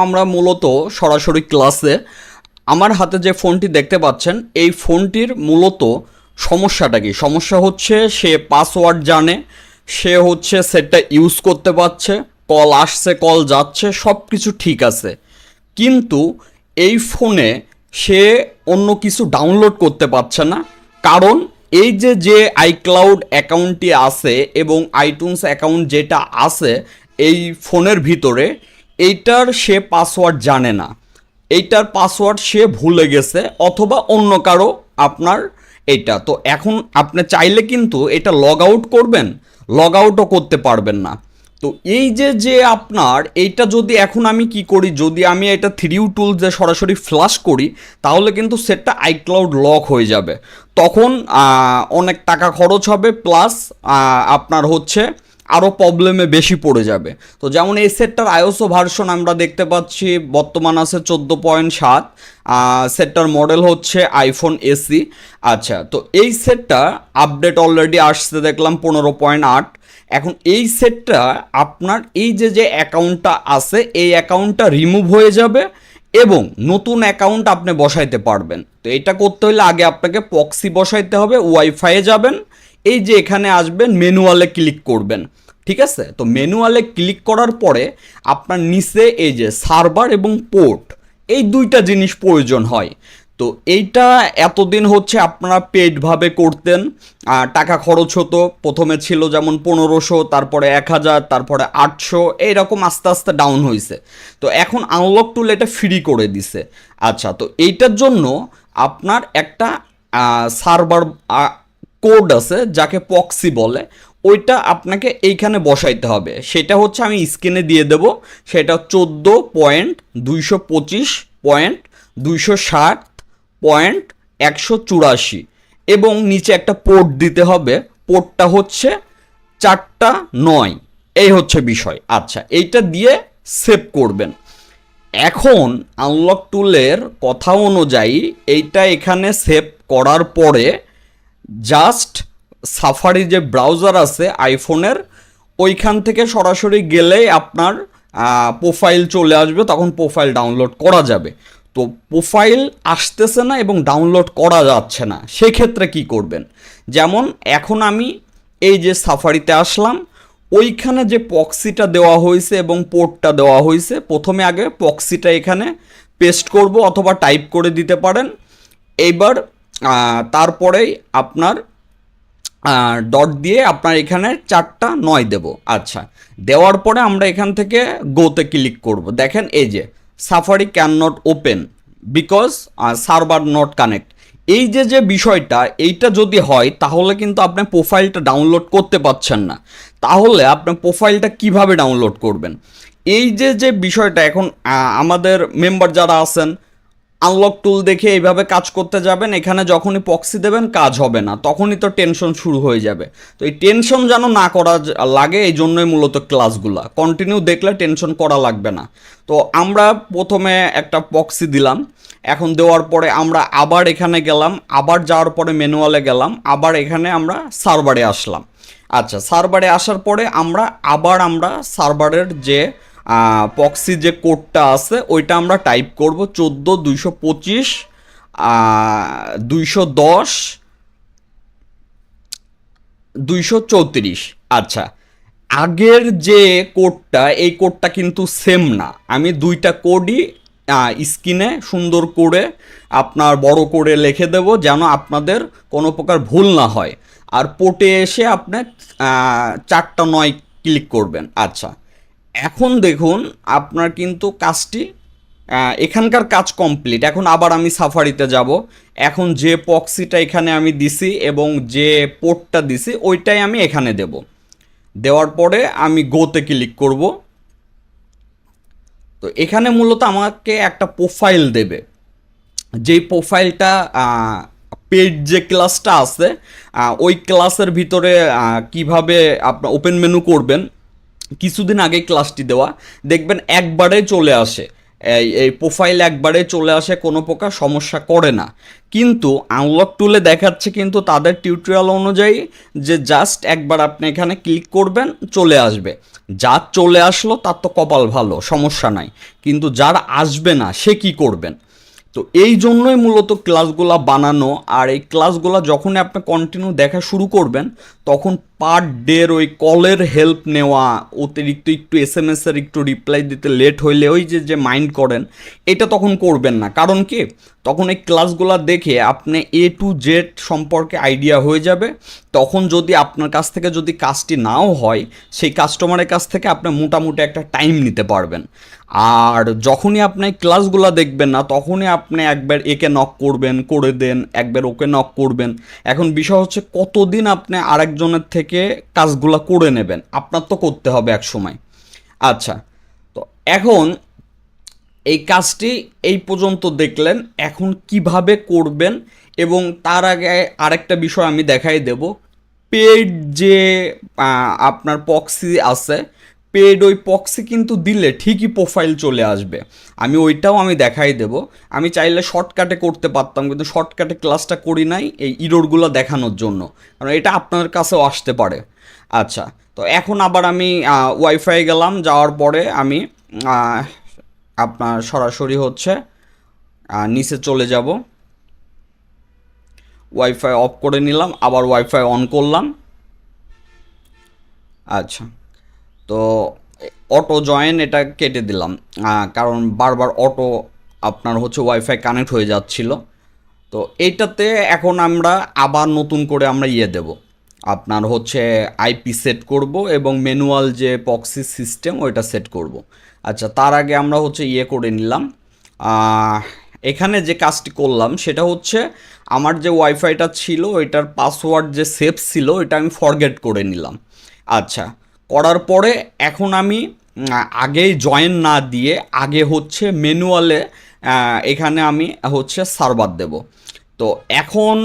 আমরা মূলত সরাসরি ক্লাসে আমার হাতে যে ফোনটি দেখতে পাচ্ছেন এই ফোনটির মূলত সমস্যাটা কি? সমস্যা হচ্ছে সে পাসওয়ার্ড জানে, সে হচ্ছে সেটটা ইউজ করতে পারছে, কল আসছে কল যাচ্ছে সব কিছু ঠিক আছে, কিন্তু এই ফোনে সে অন্য কিছু ডাউনলোড করতে পারছে না। কারণ এই যে আইক্লাউড অ্যাকাউন্টটি আছে এবং আইটুনস অ্যাকাউন্ট যেটা আছে এই ফোনের ভিতরে, এইটার সে পাসওয়ার্ড জানে না, এইটার পাসওয়ার্ড সে ভুলে গেছে অথবা অন্য কারো আপনার এইটা। তো এখন আপনি চাইলে কিন্তু এটা লগ আউট করবেন, লগ আউটও করতে পারবেন না। তো এই যে আপনার এইটা যদি এখন আমি কি করি, যদি আমি এটা 3U টুলস যে সরাসরি ফ্লাশ করি তাহলে কিন্তু সেটটা আইক্লাউড লক হয়ে যাবে। তখন অনেক টাকা খরচ হবে, প্লাস আপনার হচ্ছে আরও প্রবলেমে বেশি পড়ে যাবে। তো যেমন এই সেটটার আইওএসও ভার্সন আমরা দেখতে পাচ্ছি বর্তমান আছে 14.7, সেটটার মডেল হচ্ছে আইফোন এসি। আচ্ছা, তো এই সেটটা আপডেট অলরেডি আসছে দেখলাম 15.8। এখন এই সেটটা আপনার এই যে অ্যাকাউন্টটা আছে এই অ্যাকাউন্টটা রিমুভ হয়ে যাবে এবং নতুন অ্যাকাউন্ট আপনি বসাইতে পারবেন। তো এটা করতে হলে আগে আপনাকে প্রক্সি বসাইতে হবে, ওয়াইফাইয়ে যাবেন, এই যে এখানে আসবেন ম্যানুয়ালে ক্লিক করবেন, ঠিক আছে? তো ম্যানুয়ালে ক্লিক করার পরে আপনার নিচে এই যে সার্ভার এবং পোর্ট এই দুইটা জিনিস প্রয়োজন হয়। তো এইটা এতদিন হচ্ছে আপনারা পেইডভাবে করতেন, টাকা খরচ হতো, প্রথমে ছিল যেমন 1500, তারপরে 1000, তারপরে 800, এইরকম আস্তে আস্তে ডাউন হয়েছে। তো এখন আনলক টুল এটা ফ্রি করে দিছে। আচ্ছা, তো এইটার জন্য আপনার একটা সার্ভার কোড আছে যাকে প্রক্সি বলে, ওইটা আপনাকে এইখানে বসাইতে হবে। সেটা হচ্ছে আমি স্ক্রিনে দিয়ে দেব, সেটা 14.225.260.184 এবং নিচে একটা পোর্ট দিতে হবে, পোর্টটা হচ্ছে 4টা 9, এই হচ্ছে বিষয়। আচ্ছা, এইটা দিয়ে সেভ করবেন। এখন আনলক টুলের কথা অনুযায়ী এইটা এখানে সেভ করার পরে জাস্ট সাফারি যে ব্রাউজার আছে আইফোনের ওইখান থেকে সরাসরি গেলেই আপনার প্রোফাইল চলে আসবে, তখন প্রোফাইল ডাউনলোড করা যাবে। তো প্রোফাইল আসতেছে না এবং ডাউনলোড করা যাচ্ছে না, সেক্ষেত্রে কি করবেন? যেমন এখন আমি এই যে সাফারিতে আসলাম, ওইখানে যে প্রক্সিটা দেওয়া হয়েছে এবং পোর্টটা দেওয়া হয়েছে, প্রথমে আগে প্রক্সিটা এখানে পেস্ট করব অথবা টাইপ করে দিতে পারেন। এইবার তারপরেই আপনার ডট দিয়ে আপনার এখানে 4টা 9 দেব। আচ্ছা, দেওয়ার পরে আমরা এখান থেকে গোতে ক্লিক করব। দেখেন এই যে safari can not open because server not connect, এই যে বিষয়টা, এইটা যদি হয় তাহলে কিন্তু আপনি প্রোফাইলটা ডাউনলোড করতে পারছেন না। তাহলে আপনি প্রোফাইলটা কিভাবে ডাউনলোড করবেন? এই যে বিষয়টা এখন আমাদের মেম্বার যারা আছেন আনলক টুল দেখে এইভাবে কাজ করতে যাবেন, এখানে যখনই প্রক্সি দেবেন কাজ হবে না, তখনই তো টেনশন শুরু হয়ে যাবে। তো এই টেনশন যেন না করা লাগে এই জন্যই মূলত ক্লাসগুলা কন্টিনিউ দেখলে টেনশন করা লাগবে না। তো আমরা প্রথমে একটা প্রক্সি দিলাম, এখন দেওয়ার পরে আমরা আবার এখানে গেলাম, আবার যাওয়ার পরে ম্যানুয়ালে গেলাম, আবার এখানে আমরা সার্ভারে আসলাম। আচ্ছা, সার্ভারে আসার পরে আমরা সার্ভারের যে প্রক্সি যে কোডটা আছে ওইটা আমরা টাইপ করব 14.225.210.234। আচ্ছা, আগের যে কোডটা এই কোডটা কিন্তু সেম না, আমি দুইটা কোডই স্ক্রিনে সুন্দর করে আপনার বড় করে লিখে দেব যেন আপনাদের কোনো প্রকার ভুল না হয়। আর পোর্টে এসে আপনি 4টা 9 ক্লিক করবেন। আচ্ছা, এখন দেখুন আপনার কিন্তু কাজটি এখানকার কাজ কমপ্লিট। এখন আবার আমি সাফারিতে যাব, এখন যে প্রক্সিটা এখানে আমি দিছি এবং যে পোর্টটা দিছি ওইটাই আমি এখানে দেব। দেওয়ার পরে আমি গোতে ক্লিক করব। তো এখানে মূলত আমাকে একটা প্রোফাইল দেবে, যেই প্রোফাইলটা পেড যে ক্লাসটা আছে ওই ক্লাসের ভিতরে কিভাবে আপনার ওপেন মেনু করবেন কিছুদিন আগে ক্লাসটি দেওয়া, দেখবেন একবারে চলে আসে এই প্রোফাইল একবারে চলে আসে, কোনো প্রকার সমস্যা করে না। কিন্তু আনলক টুলে দেখাচ্ছে কিন্তু তাদের টিউটোরিয়াল অনুযায়ী যে জাস্ট একবার আপনি এখানে ক্লিক করবেন চলে আসবে। যার চলে আসলো তার তো কপাল ভালো, সমস্যা নাই, কিন্তু যার আসবে না সে কি করবেন? তো এই জন্যই মূলত ক্লাসগুলো বানানো। আর এই ক্লাসগুলো যখনই আপনি কন্টিনিউ দেখা শুরু করবেন তখন পার ডের ওই কলের হেল্প নেওয়া, অতিরিক্ত একটু এসএমএস এর একটু রিপ্লাই দিতে লেট হইলে ওই যে মাইন্ড করেন, এটা তখন করবেন না। কারণ কি, তখন এই ক্লাসগুলো দেখে আপনি A to Z সম্পর্কে আইডিয়া হয়ে যাবে। তখন যদি আপনার কাছ থেকে যদি কাজটি নাও হয়, সেই কাস্টমারের কাছ থেকে আপনি মোটামুটি একটা টাইম নিতে পারবেন। আর যখনই আপনি ক্লাসগুলো দেখবেন না তখনই আপনি একবার একে নক করবেন, করে দেন, একবার ওকে নক করবেন। এখন বিষয় হচ্ছে কতদিন আপনি আরেকজনের থেকে কাজগুলো করে নেবেন, আপনার তো করতে হবে এক সময়। আচ্ছা, তো এখন এই কাজটি এই পর্যন্ত দেখলেন, এখন কিভাবে করবেন এবং তার আগে আরেকটা বিষয় আমি দেখাই দেব। পেড যে আপনার পক্সি আছে, পেড ওই পক্সি কিন্তু দিলে ঠিকই প্রোফাইল চলে আসবে। ওইটাও আমি দেখাই দেব। আমি চাইলে শর্টকাটে করতে পারতাম, কিন্তু শর্টকাটে ক্লাসটা করি নাই এই ইরোরগুলো দেখানোর জন্য, কারণ এটা আপনার কাছেও আসতে পারে। আচ্ছা, তো এখন আবার আমি ওয়াইফাই গেলাম, যাওয়ার পরে আমি আপনার সরাসরি হচ্ছে নিচে চলে যাব, ওয়াইফাই অফ করে নিলাম, আবার ওয়াইফাই অন করলাম। আচ্ছা, তো অটো জয়েন এটা কেটে দিলাম, কারণ বারবার অটো আপনার হচ্ছে ওয়াইফাই কানেক্ট হয়ে যাচ্ছিল। তো এইটাতে এখন আমরা আবার নতুন করে আমরা দেব, আপনার হচ্ছে আইপি সেট করব এবং ম্যানুয়াল যে পক্সি সিস্টেম ওইটা সেট করব। আচ্ছা, তার আগে আমরা হচ্ছে করে নিলাম। এখানে যে কাজটি করলাম সেটা হচ্ছে আমার যে ওয়াইফাইটা ছিল ওইটার পাসওয়ার্ড যে সেভ ছিল ওইটা আমি ফরগেট করে নিলাম। আচ্ছা, করার পরে এখন আমি আগেই জয়েন না দিয়ে আগে হচ্ছে ম্যানুয়ালে এখানে আমি হচ্ছে সার্ভার দেব। তো এখন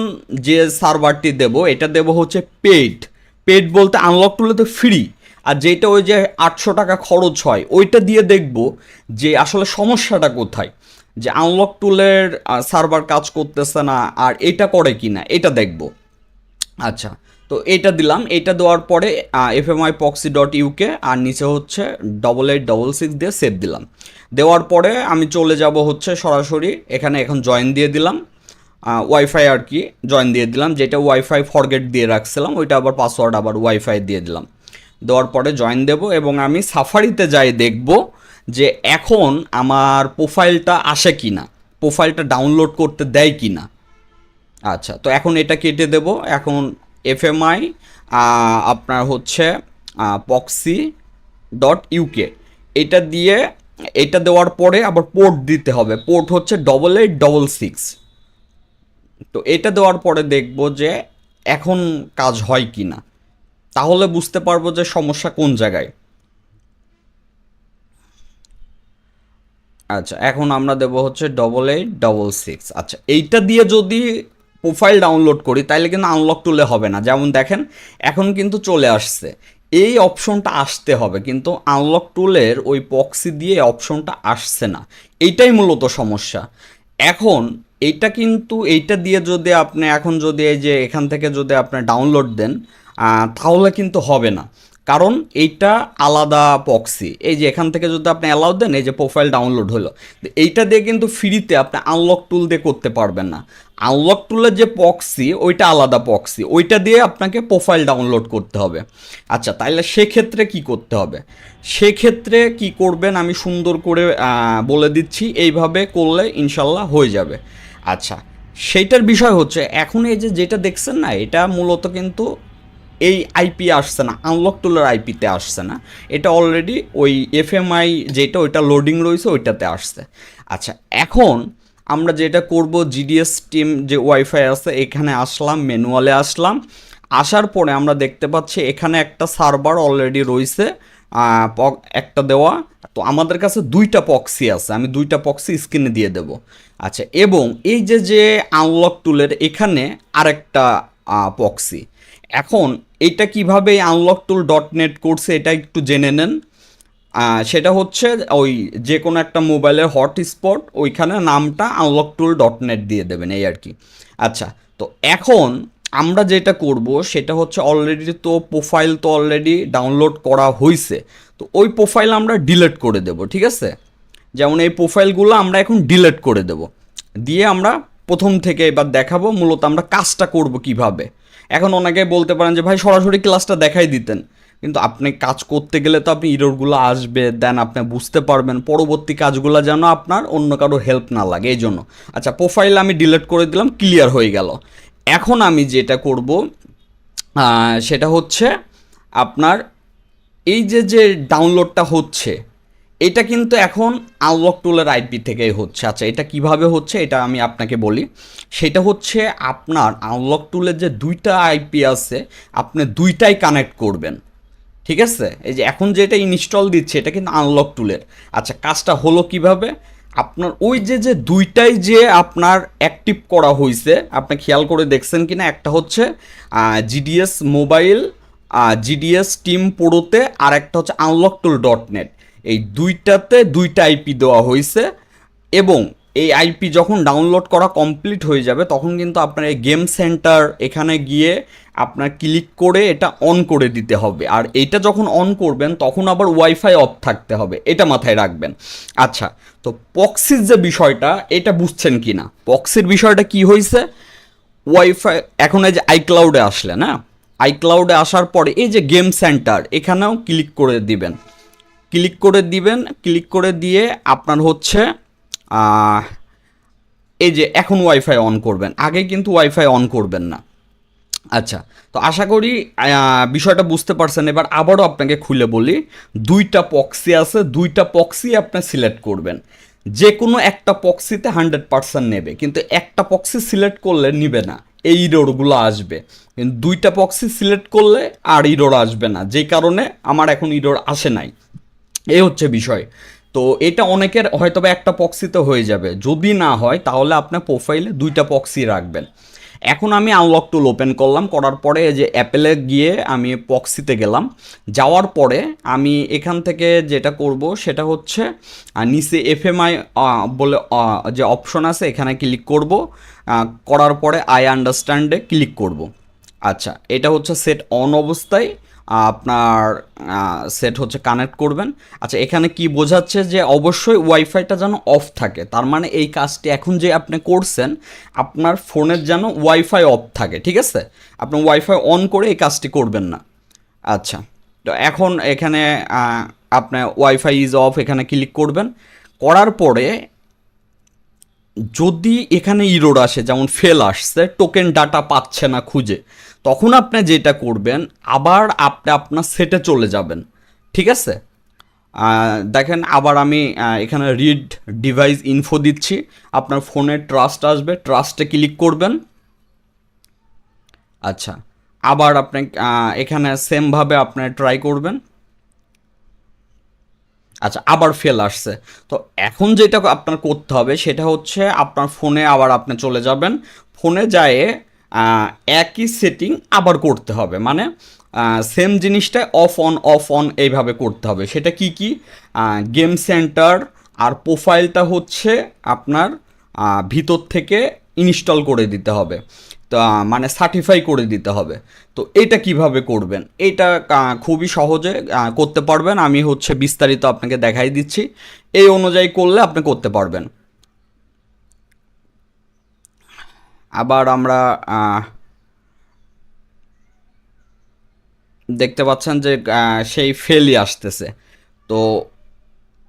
যে সার্ভারটি দেব এটা দেব হচ্ছে পেইড। পেইড বলতে আনলক টুলে তো ফ্রি, আর যেটা ওই যে 800 টাকা খরচ হয় ওইটা দিয়ে দেখব যে আসলে সমস্যাটা কোথায়, যে আনলক টুলের সার্ভার কাজ করতেছে না আর এটা করে কি না এটা দেখব। আচ্ছা, তো এটা দিলাম, এটা দেওয়ার পরে fmipoxy.uk আর নিচে হচ্ছে 8866 দিয়ে সেভ দিলাম। দেওয়ার পরে আমি চলে যাব হচ্ছে সরাসরি এখানে, এখন জয়েন দিয়ে দিলাম, ওয়াইফাই আর কি জয়েন দিয়ে দিলাম, যেটা ওয়াইফাই ফরগেট দিয়ে রাখছিলাম ওইটা আবার পাসওয়ার্ড আবার ওয়াইফাই দিয়ে দিলাম। দেওয়ার পরে জয়েন দেব এবং আমি সাফারিতে যাই দেখব যে এখন আমার প্রোফাইলটা আসে কি না, প্রোফাইলটা ডাউনলোড করতে দেয় কি না। আচ্ছা, তো এখন এটা কেটে দেব। এখন এফএমআই আপনার হচ্ছে poxy.uk এটা দিয়ে, এটা দেওয়ার পরে আবার পোর্ট দিতে হবে, পোর্ট হচ্ছে 8866। তো এটা দেওয়ার পরে দেখব যে এখন কাজ হয় কি না, তাহলে বুঝতে পারবো যে সমস্যা কোন জায়গায়। আচ্ছা, এখন আমরা দেব হচ্ছে 8866। আচ্ছা, এইটা দিয়ে যদি প্রোফাইল ডাউনলোড করি তাইলে কিন্তু আনলক টুলে হবে না। যেমন দেখেন এখন কিন্তু চলে আসছে, এই অপশনটা আসতে হবে, কিন্তু আনলক টুলের ওই পক্সি দিয়ে অপশনটা আসছে না, এইটাই মূলত সমস্যা। এখন এইটা কিন্তু এইটা দিয়ে যদি আপনি এখন যদি এই যে এখান থেকে যদি আপনি ডাউনলোড দেন তাহলে কিন্তু হবে না, কারণ এইটা আলাদা পক্সি। এই যে এখান থেকে যদি আপনি অ্যালাউ দেন, এই যে প্রোফাইল ডাউনলোড হলো, এইটা দিয়ে কিন্তু ফ্রিতে আপনি আনলক টুল দিয়ে করতে পারবেন না। আনলক টুলের যে পক্সি ওইটা আলাদা পক্সি, ওইটা দিয়ে আপনাকে প্রোফাইল ডাউনলোড করতে হবে। আচ্ছা, তাইলে সেক্ষেত্রে কি করতে হবে? সেক্ষেত্রে কি করবেন আমি সুন্দর করে বলে দিচ্ছি, এইভাবে করলে ইনশাল্লাহ হয়ে যাবে। আচ্ছা, সেইটার বিষয় হচ্ছে এখন এই যে যেটা দেখছেন না, এটা মূলত কিন্তু এই আইপি আসছে না, আনলক টুলের আইপিতে আসছে না, এটা অলরেডি ওই এফএমআই যেটা ওইটা লোডিং রয়েছে ওইটাতে আসছে। আচ্ছা, এখন আমরা যেটা করব, জিডিএস টিম যে ওয়াইফাই আছে এখানে আসলাম, ম্যানুয়ালে আসলাম, আসার পরে আমরা দেখতে পাচ্ছি এখানে একটা সার্ভার অলরেডি রয়েছে একটা দেওয়া। তো আমাদের কাছে দুইটা পক্সি আছে, আমি দুইটা পক্সি স্ক্রিনে দিয়ে দেব। আচ্ছা, এবং এই যে আনলক টুলের এখানে আরেকটা পক্সি। এখন এটা কিভাবে আনলক টুল .net করছে এটা একটু জেনে নেন। সেটা হচ্ছে ওই যে কোনো একটা মোবাইলের হটস্পট, ওইখানে নামটা unlocktool.net দিয়ে দেবেন, এই আর কি। আচ্ছা, তো এখন আমরা যেটা করব সেটা হচ্ছে অলরেডি তো প্রোফাইল তো অলরেডি ডাউনলোড করা হয়েছে, তো ওই প্রোফাইল আমরা ডিলিট করে দেব, ঠিক আছে। যেমন এই প্রোফাইলগুলো আমরা এখন ডিলিট করে দেব, দিয়ে আমরা প্রথম থেকে এবার দেখাবো মূলত আমরা কাজটা করব কিভাবে। এখন অনেকে বলতে পারেন যে ভাই সরাসরি ক্লাসটা দেখাই দিতেন, কিন্তু আপনি কাজ করতে গেলে তো আপনি ইররগুলো আসবে, দেন আপনি বুঝতে পারবেন পরবর্তী কাজগুলো যেন আপনার অন্য কারো হেল্প না লাগে, এই জন্য। আচ্ছা, প্রোফাইল আমি ডিলিট করে দিলাম, ক্লিয়ার হয়ে গেল। এখন আমি যেটা করব সেটা হচ্ছে আপনার এই যে যে ডাউনলোডটা হচ্ছে, এটা কিন্তু এখন আনলক টুলের আইপি থেকেই হচ্ছে। আচ্ছা, এটা কিভাবে হচ্ছে এটা আমি আপনাকে বলি। সেটা হচ্ছে আপনার আনলক টুলের যে দুইটা আইপি আছে, আপনি দুইটাই কানেক্ট করবেন, ঠিক আছে। এই যে এখন যেটা ইনস্টল দিচ্ছে এটা কিন্তু আনলক টুলের। আচ্ছা, কাজটা হলো কিভাবে, আপনার ওই যে যে দুইটাই যে আপনার অ্যাক্টিভ করা হয়েছে, আপনি খেয়াল করে দেখছেন কিনা, একটা হচ্ছে জিডিএস মোবাইল, জিডিএস টিম প্রোতে, আর একটা হচ্ছে unlocktool.net। এই দুইটাতে দুইটা আইপি দেওয়া হয়েছে, এবং এই আইপি যখন ডাউনলোড করা কমপ্লিট হয়ে যাবে তখন কিন্তু আপনার এই গেম সেন্টার এখানে গিয়ে আপনার ক্লিক করে এটা অন করে দিতে হবে। আর এইটা যখন অন করবেন তখন আবার ওয়াইফাই অফ থাকতে হবে, এটা মাথায় রাখবেন। আচ্ছা, তো পক্সির যে বিষয়টা, এটা বুঝছেন কি না? পক্সির বিষয়টা কি হয়েছে, ওয়াইফাই এখন এই যে আইক্লাউডে আসলে না, আইক্লাউডে আসার পরে এই যে গেম সেন্টার এখানেও ক্লিক করে দিবেন, ক্লিক করে দিয়ে আপনার হচ্ছে এই যে এখন ওয়াইফাই অন করবেন, আগে কিন্তু ওয়াইফাই অন করবেন না। আচ্ছা, তো আশা করি বিষয়টা বুঝতে পারছেন। এবার আবারও আপনাকে খুলে বলি, দুইটা পক্সি আছে, দুইটা পক্সি আপনি সিলেক্ট করবেন। যে কোনো একটা পক্সিতে 100% নেবে, কিন্তু একটা পক্সি সিলেক্ট করলে নিবে না, এই ইরোরগুলো আসবে। কিন্তু দুইটা পক্সি সিলেক্ট করলে আর ইরোর আসবে না, যে কারণে আমার এখন ইরোর আসে নাই, এই হচ্ছে বিষয়। তো এটা অনেকের হয়তো বা একটা পক্সিতে হয়ে যাবে, যদি না হয় তাহলে আপনার প্রোফাইলে দুইটা পক্সি রাখবেন। এখন আমি আনলক টুল ওপেন করলাম, করার পরে যে অ্যাপেলে গিয়ে আমি পক্সিতে গেলাম, যাওয়ার পরে আমি এখান থেকে যেটা করব সেটা হচ্ছে নিচে এফএমআই বলে যে অপশন আছে এখানে ক্লিক করব, করার পরে আই আন্ডারস্ট্যান্ডে ক্লিক করব। আচ্ছা, এটা হচ্ছে সেট অন অবস্থায় আপনার সেট হচ্ছে কানেক্ট করবেন। আচ্ছা, এখানে কি বোঝাচ্ছে যে অবশ্যই ওয়াইফাইটা যেন অফ থাকে, তার মানে এই কাজটি এখন যে আপনি করছেন আপনার ফোনের যেন ওয়াইফাই অফ থাকে, ঠিক আছে। আপনি ওয়াইফাই অন করে এই কাজটি করবেন না। আচ্ছা, তো এখন এখানে আপনার ওয়াইফাই ইজ অফ এখানে ক্লিক করবেন, করার পরে যদি এখানে ইরোর আসে, যেমন ফেল আসছে, টোকেন ডাটা পাচ্ছে না খুঁজে, তখন আপনি যেটা করবেন আবার আপনি আপনার সেটে চলে যাবেন, ঠিক আছে। দেখেন আবার আমি এখানে রিড ডিভাইস ইনফো দিচ্ছি, আপনার ফোনে ট্রাস্ট আসবে, ট্রাস্টে ক্লিক করবেন। আচ্ছা, আবার আপনি এখানে সেমভাবে আপনি ট্রাই করবেন। আচ্ছা, আবার ফেল আসছে। তো এখন যেটা আপনার করতে হবে সেটা হচ্ছে আপনার ফোনে আবার আপনি চলে যাবেন, ফোনে যায় একই সেটিং আবার করতে হবে, মানে সেম জিনিসটা অফ অন এইভাবে করতে হবে। সেটা কি কি, গেম সেন্টার আর প্রোফাইলটা হচ্ছে আপনার ভিতর থেকে ইনস্টল করে দিতে হবে, তো মানে সার্টিফাই করে দিতে হবে। তো এটা কিভাবে করবেন, এটা খুবই সহজে করতে পারবেন, আমি হচ্ছে বিস্তারিত আপনাকে দেখাই দিচ্ছি, এই অনুযায়ী করলে আপনি করতে পারবেন। আবার আমরা দেখতে পাচ্ছেন যে সেই ফেলই আসতেছে। তো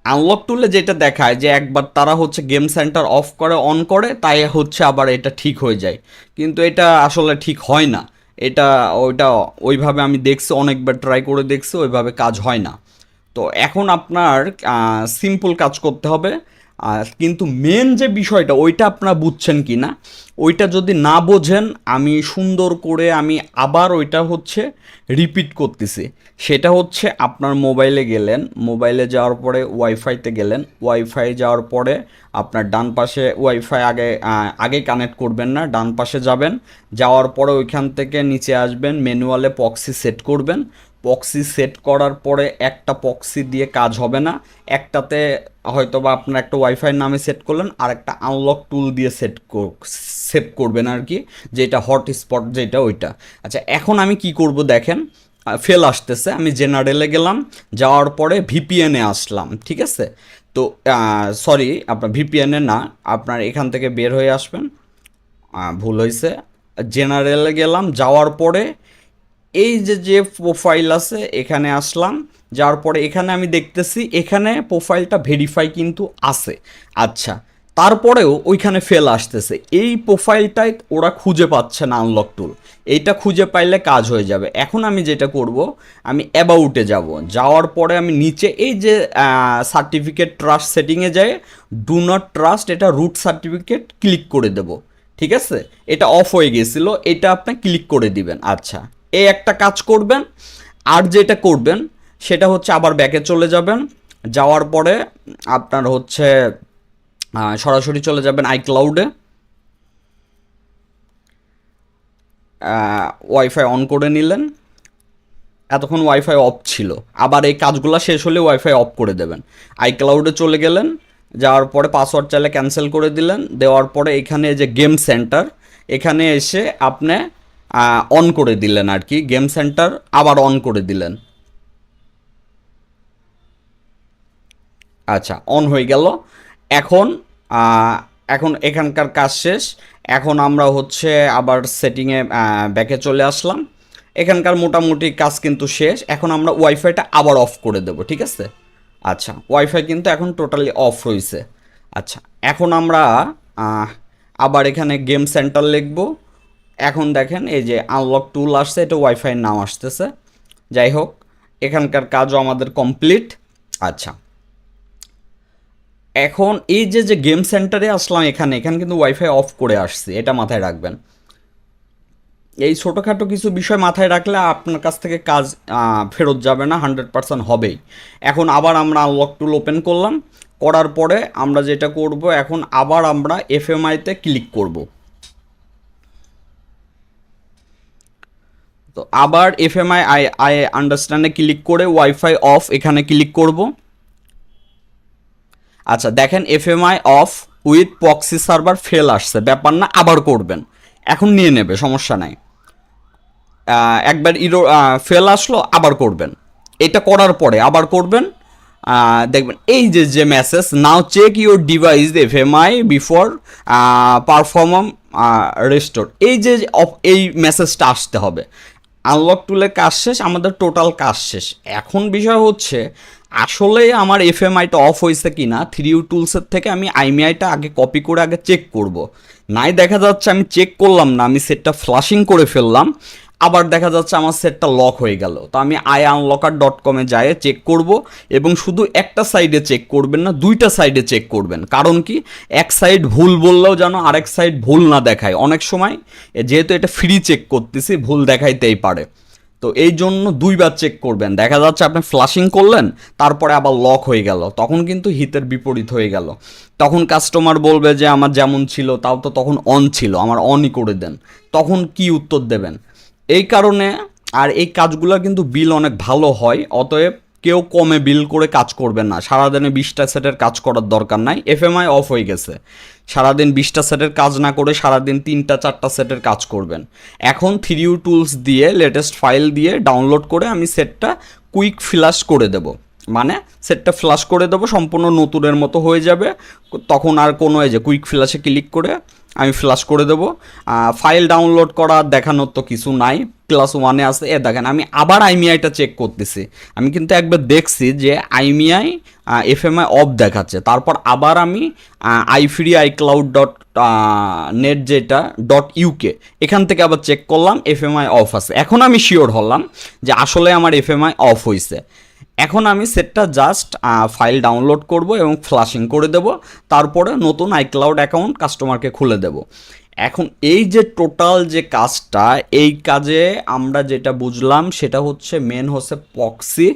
আনলক টুলে যেটা দেখায় যে একবার তারা হচ্ছে গেম সেন্টার অফ করে অন করে, তাই হচ্ছে আবার এটা ঠিক হয়ে যায়, কিন্তু এটা আসলে ঠিক হয় না। এটা ওইটা ওইভাবে আমি দেখছি, অনেকবার ট্রাই করে দেখছি, ওইভাবে কাজ হয় না। তো এখন আপনার সিম্পল কাজ করতে হবে, কিন্তু মেন যে বিষয়টা ওইটা আপনারা বুঝছেন কি না, ওইটা যদি না বোঝেন আমি সুন্দর করে আমি আবার ওইটা হচ্ছে রিপিট করতেছি। সেটা হচ্ছে আপনার মোবাইলে গেলেন, মোবাইলে যাওয়ার পরে ওয়াইফাইতে গেলেন, ওয়াইফাই যাওয়ার পরে আপনার ডান পাশে ওয়াইফাই আগে কানেক্ট করবেন না, ডান পাশে যাবেন, যাওয়ার পরে ওইখান থেকে নিচে আসবেন, ম্যানুয়ালে পক্সি সেট করবেন, পক্সি সেট করার পরে একটা পক্সি দিয়ে কাজ হবে না, একটাতে হয়তো বা আপনার একটা ওয়াইফাই নামে সেট করলেন, আর একটা আনলক টুল দিয়ে সেভ করবেন আর কি, যেটা হটস্পট যেটা ওইটা। আচ্ছা, এখন আমি কি করব দেখেন, ফেল আসতেছে, আমি জেনারেলে গেলাম, যাওয়ার পরে ভিপিএনে আসলাম, ঠিক আছে। তো সরি, আপনার ভিপিএনে না, আপনার এখান থেকে বের হয়ে আসবেন, ভুল হয়েছে, জেনারেলে গেলাম, যাওয়ার পরে এই যে যে প্রোফাইল আছে এখানে আসলাম, যাওয়ার পরে এখানে আমি দেখতেছি এখানে প্রোফাইলটা ভেরিফাই কিন্তু আছে। আচ্ছা, তারপরেও ওইখানে ফেল আসতেছে, এই প্রোফাইলটাই ওরা খুঁজে পাচ্ছে না আনলক টুল, এইটা খুঁজে পাইলে কাজ হয়ে যাবে। এখন আমি যেটা করব, আমি অ্যাবাউটে যাব, যাওয়ার পরে আমি নিচে এই যে সার্টিফিকেট ট্রাস্ট সেটিংয়ে যাই, ডু নট ট্রাস্ট, এটা রুট সার্টিফিকেট ক্লিক করে দেব, ঠিক আছে। এটা অফ হয়ে গেছিল, এটা আপনি ক্লিক করে দিবেন। আচ্ছা, এই একটা কাজ করবেন। আর যেটা করবেন সেটা হচ্ছে আবার ব্যাকে চলে যাবেন, যাওয়ার পরে আপনার হচ্ছে সরাসরি চলে যাবেন আইক্লাউডে, ওয়াইফাই অন করে নিলেন, এতক্ষণ ওয়াইফাই অফ ছিল, আবার এই কাজগুলো শেষ হলে ওয়াইফাই অফ করে দেবেন। আইক্লাউডে চলে গেলেন, যাওয়ার পরে পাসওয়ার্ড চাইলে ক্যান্সেল করে দিলেন, দেওয়ার পরে এখানে যে গেম সেন্টার, এখানে এসে আপনি অন করে দিলেন আর কি, গেম সেন্টার আবার অন করে দিলেন। আচ্ছা, অন হয়ে গেল। এখন এখন এখানকার কাজ শেষ, এখন আমরা হচ্ছে আবার সেটিংয়ে ব্যাকে চলে আসলাম, এখানকার মোটামুটি কাজ কিন্তু শেষ। এখন আমরা ওয়াইফাইটা আবার অফ করে দেব, ঠিক আছে। আচ্ছা, ওয়াইফাই কিন্তু এখন টোটালি অফ হয়েছে। আচ্ছা, এখন আমরা আবার এখানে গেম সেন্টার লিখব, এখন দেখেন এই যে আনলক টুল আসছে, এটা ওয়াইফাইয়ের নাম আসতেছে। যাই হোক, এখানকার কাজও আমাদের কমপ্লিট। আচ্ছা, এখন এই যে যে গেম সেন্টারে আসলাম, এখানে এখানে কিন্তু ওয়াইফাই অফ করে আসছি, এটা মাথায় রাখবেন। এই ছোটোখাটো কিছু বিষয় মাথায় রাখলে আপনার কাছ থেকে কাজ ফেরত যাবে না, 100% হবেই। এখন আবার আমরা আনলক টুল ওপেন করলাম, করার পরে আমরা যেটা করব, এখন আবার আমরা এফএমআইতে ক্লিক করব। তো আবার এফএমআই আই আই আন্ডারস্ট্যান্ডে ক্লিক করে ওয়াইফাই অফ এখানে ক্লিক করব। আচ্ছা, দেখেন এফএমআই of with proxy server fail আসছে, ব্যাপার না, আবার করবেন, এখন নিয়ে নেবে, সমস্যা নাই। একবার ফেল আসলো, আবার করবেন, এটা করার পরে আবার করবেন, দেখবেন এই যে যে message, now check your device FMI before perform restore, এই যে এই মেসেজটা আসতে হবে। আনলক টুলের কাজ শেষ, আমাদের টোটাল কাজ শেষ। এখন বিষয় হচ্ছে আসলে আমার এফএমআইটা অফ হয়েছে কি না, 3U টুলসের থেকে আমি আইমিআইটা আগে কপি করে আগে চেক করব। নাই দেখা যাচ্ছে আমি চেক করলাম না, আমি সেটটা ফ্লাশিং করে ফেললাম, আবার দেখা যাচ্ছে আমার সেটটা লক হয়ে গেল। তো আমি iunlocker.com-এ যাই চেক করব, এবং শুধু একটা সাইডে চেক করবেন না, দুইটা সাইডে চেক করবেন। কারণ কি, এক সাইড ভুল বললেও যেন আরেক সাইড ভুল না দেখায়, অনেক সময় যেহেতু এটা ফ্রি চেক করতেছি ভুল দেখাইতেই পারে। তো এই জন্য দুইবার চেক করবেন, দেখা যাচ্ছে আপনি ফ্লাশিং করলেন তারপরে আবার লক হয়ে গেল, তখন কিন্তু হিতের বিপরীত হয়ে গেল। তখন কাস্টমার বলবে যে আমার যেমন ছিল তাও তো তখন অন ছিল, আমার অনই করে দেন, তখন কি উত্তর দেবেন? এই কারণে, আর এই কাজগুলো কিন্তু বিল অনেক ভালো হয়, অতএব কেউ কমে বিল করে কাজ করবেন না। সারাদিনে 20টা সেটের কাজ করার দরকার নাই, এফএমআই অফ হয়ে গেছে, সারাদিন 20টা সেটের কাজ না করে সারাদিন 3টা-4টা সেটের কাজ করবেন। এখন 3U টুলস দিয়ে লেটেস্ট ফাইল দিয়ে ডাউনলোড করে আমি সেটটা কুইক ফ্লাশ করে দেব, মানে সেটটা ফ্লাশ করে দেবো, সম্পূর্ণ নতুনের মতো হয়ে যাবে। তখন আর কোনো এই যে কুইক ফ্লাশে ক্লিক করে আমি ফ্লাশ করে দেবো। ফাইল ডাউনলোড করা দেখানোর তো কিছু নাই, ক্লাস 1-এ আছে। দেখেন আমি আবার আইমিআইটা চেক করতেছি, আমি কিন্তু একবার দেখছি যে আইমিআই এফএমআই অফ দেখাচ্ছে, তারপর আবার আমি iFree-iCloud.net যেটা .uk এখান থেকে আবার চেক করলাম এফএমআই অফ আছে। এখন আমি শিওর হলাম যে আসলে আমার এফএমআই অফ হয়েছে। এখন আমি সেটটা জাস্ট ফাইল ডাউনলোড করব এবং ফ্লাশিং করে দেব, তারপরে নতুন আইক্লাউড অ্যাকাউন্ট কাস্টমারকে খুলে দেব। এখন এই যে টোটাল যে কাজটা, এই কাজে আমরা যেটা বুঝলাম সেটা হচ্ছে মেন হচ্ছে পক্সি।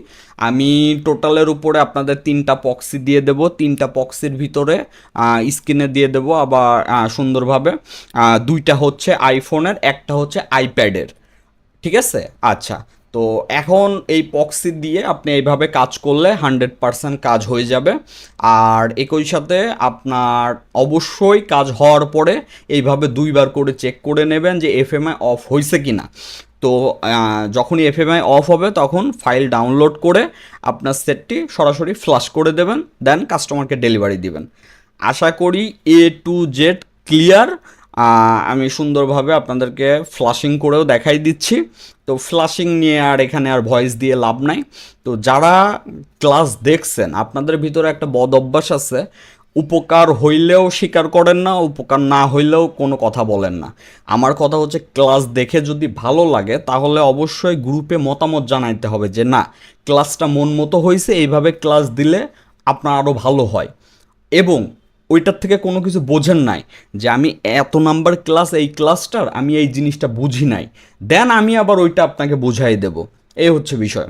আমি টোটালের উপরে আপনাদের 3টা পক্সি দিয়ে দেব, 3টা পক্সির ভিতরে স্ক্রিনে দিয়ে দেব আবার সুন্দরভাবে। 2টা হচ্ছে আইফোনের, একটা হচ্ছে আইপ্যাডের, ঠিক আছে। আচ্ছা, তো এখন এই পক্সি দিয়ে আপনি এইভাবে কাজ করলে 100% কাজ হয়ে যাবে। আর একই সাথে আপনার অবশ্যই কাজ হওয়ার পরে এইভাবে 2বার করে চেক করে নেবেন যে এফএমআই অফ হয়েছে কি না। তো যখনই এফএমআই অফ হবে তখন ফাইল ডাউনলোড করে আপনার সেটটি সরাসরি ফ্লাশ করে দেবেন, দেন কাস্টমারকে ডেলিভারি দিবেন। আশা করি A to Z ক্লিয়ার। আমি সুন্দরভাবে আপনাদেরকে ফ্লাশিং করেও দেখাই দিচ্ছি। তো ফ্লাশিং নিয়ে আর এখানে আর ভয়েস দিয়ে লাভ নাই। তো যারা ক্লাস দেখছেন, আপনাদের ভিতরে একটা বদ অভ্যাস আছে, উপকার হইলেও স্বীকার করেন না, উপকার না হইলেও কোনো কথা বলেন না। আমার কথা হচ্ছে ক্লাস দেখে যদি ভালো লাগে তাহলে অবশ্যই গ্রুপে মতামত জানাইতে হবে যে না, ক্লাসটা মন মতো হয়েছে, এইভাবে ক্লাস দিলে আপনার আরও ভালো হয়। এবং ওইটার থেকে কোনো কিছু বোঝেন নাই যে আমি এত নাম্বার ক্লাস, এই ক্লাসটার আমি এই জিনিসটা বুঝি নাই, দেন আমি আবার ওইটা আপনাকে বুঝাই দেব। এই হচ্ছে বিষয়।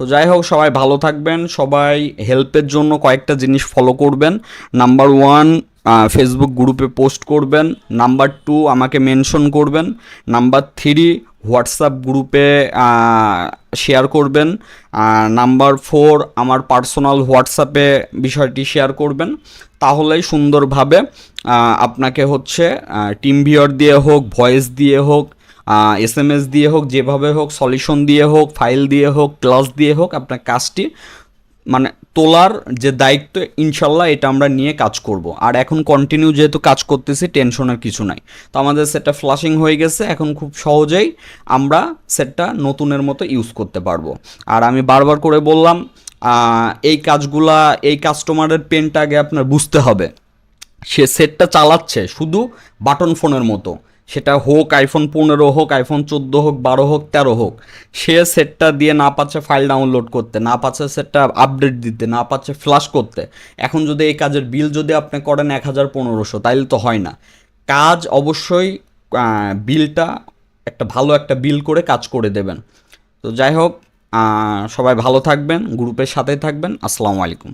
তো যাই হোক, সবাই ভালো থাকবেন। সবাই হেল্পের জন্য কয়েকটা জিনিস ফলো করবেন। নাম্বার 1, ফেসবুক গ্রুপে পোস্ট করবেন। নাম্বার 2, আমাকে মেনশন করবেন। নাম্বার 3, হোয়াটসঅ্যাপ গ্রুপে শেয়ার করবেন। নাম্বার 4, আমার পার্সোনাল হোয়াটসঅ্যাপে বিষয়টি শেয়ার করবেন। তাহলেই সুন্দরভাবে আপনাকে হচ্ছে টিম ভিউয়ার দিয়ে হোক, ভয়েস দিয়ে হোক, SMS দিয়ে হোক, যেভাবে হোক, সলিউশন দিয়ে হোক, ফাইল দিয়ে হোক, ক্লাস দিয়ে হোক, আপনার কাজটি মানে তোলার যে দায়িত্ব, ইনশাল্লাহ এটা আমরা নিয়ে কাজ করব। আর এখন কন্টিনিউ যেহেতু কাজ করতেছি, টেনশনের কিছু নাই। তো আমাদের সেটটা ফ্লাশিং হয়ে গেছে, এখন খুব সহজেই আমরা সেটটা নতুনের মতো ইউজ করতে পারবো। আর আমি বারবার করে বললাম, এই কাজগুলা, এই কাস্টমারের পেনটা আগে আপনার বুঝতে হবে। সে সেটটা চালাচ্ছে শুধু বাটন ফোনের মতো, সেটা হোক আইফোন 15 হোক, আইফোন 14 হোক, 12 হোক, 13 হোক, সে সেটটা দিয়ে না পাচ্ছে ফাইল ডাউনলোড করতে, না পাচ্ছে সেটটা আপডেট দিতে, না পাচ্ছে ফ্লাশ করতে। এখন যদি এই কাজের বিল যদি আপনি করেন 1000-1500, তাইলে তো হয় না। কাজ অবশ্যই বিলটা একটা ভালো একটা বিল করে কাজ করে দেবেন। তো যাই হোক, সবাই ভালো থাকবেন, গ্রুপের সাথেই থাকবেন। আসসালামু আলাইকুম।